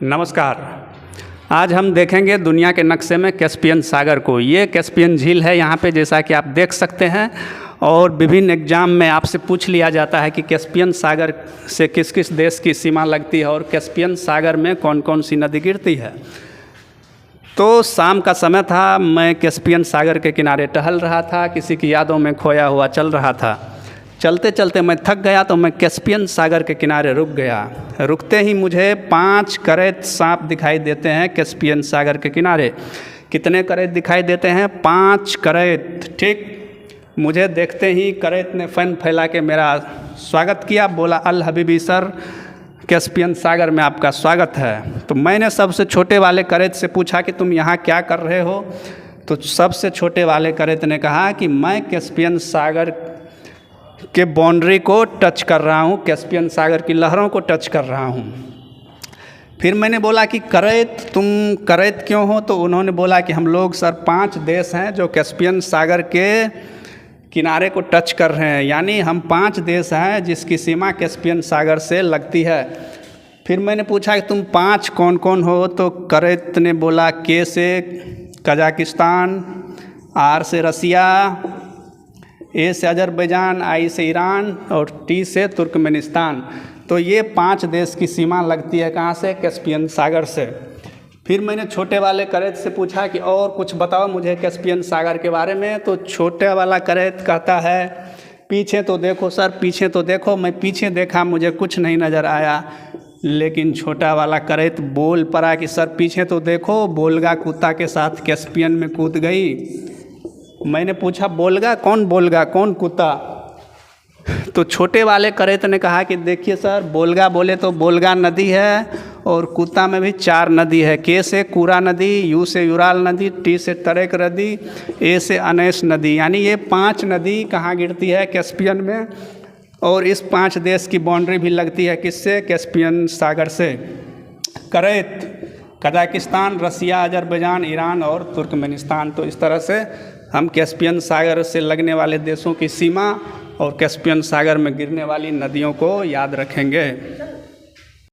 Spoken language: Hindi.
नमस्कार। आज हम देखेंगे दुनिया के नक्शे में कैस्पियन सागर को। ये कैस्पियन झील है यहाँ पे, जैसा कि आप देख सकते हैं। और विभिन्न एग्जाम में आपसे पूछ लिया जाता है कि कैस्पियन सागर से किस किस देश की सीमा लगती है और कैस्पियन सागर में कौन कौन सी नदी गिरती है। तो शाम का समय था, मैं कैस्पियन सागर के किनारे टहल रहा था, किसी की यादों में खोया हुआ चल रहा था। चलते चलते मैं थक गया तो मैं कैस्पियन सागर के किनारे रुक गया। रुकते ही मुझे 5 करैत सांप दिखाई देते हैं कैस्पियन सागर के किनारे। कितने करैत दिखाई देते हैं? 5 करैत। ठीक, मुझे देखते ही करैत ने फन फैला के मेरा स्वागत किया, बोला अल हबीबी सर, कैस्पियन सागर में आपका स्वागत है। तो मैंने सबसे छोटे वाले करैत से पूछा कि तुम यहाँ क्या कर रहे हो? तो सबसे छोटे वाले करैत ने कहा कि मैं कैस्पियन सागर के बाउंड्री को टच कर रहा हूँ, कैस्पियन सागर की लहरों को टच कर रहा हूँ। फिर मैंने बोला कि करैत, तुम करैत क्यों हो? तो उन्होंने बोला कि हम लोग सर 5 देश हैं जो कैस्पियन सागर के किनारे को टच कर रहे हैं, यानी हम 5 देश हैं जिसकी सीमा कैस्पियन सागर से लगती है। फिर मैंने पूछा कि तुम 5 कौन कौन हो? तो करैत ने बोला के से कजाकिस्तान, आर से रसिया, ए से अजरबैजान, आई से ईरान और टी से तुर्कमेनिस्तान। तो ये 5 देश की सीमा लगती है कहाँ से? कैस्पियन सागर से। फिर मैंने छोटे वाले करैत से पूछा कि और कुछ बताओ मुझे कैस्पियन सागर के बारे में। तो छोटे वाला करैत कहता है पीछे तो देखो सर, पीछे तो देखो। मैं पीछे देखा, मुझे कुछ नहीं नज़र आया। लेकिन छोटा वाला करैत बोल पड़ा कि सर पीछे तो देखो, बोलगा कुत्ता के साथ कैस्पियन में कूद गई। मैंने पूछा बोलगा कौन? बोलगा कौन? कुत्ता। तो छोटे वाले करैत ने कहा कि देखिए सर, बोलगा बोले तो बोलगा नदी है और कुत्ता में भी 4 नदी है। के से कुरा नदी, यू से यूराल नदी, टी से टरेक नदी, ए से अनेस नदी। यानी ये 5 नदी कहाँ गिरती है? कैस्पियन में। और इस 5 देश की बाउंड्री भी लगती है किससे? कैस्पियन सागर से। करैत कजाकिस्तान, रसिया, अजरबैजान, ईरान और तुर्कमेनिस्तान। तो इस तरह से हम कैस्पियन सागर से लगने वाले देशों की सीमा और कैस्पियन सागर में गिरने वाली नदियों को याद रखेंगे।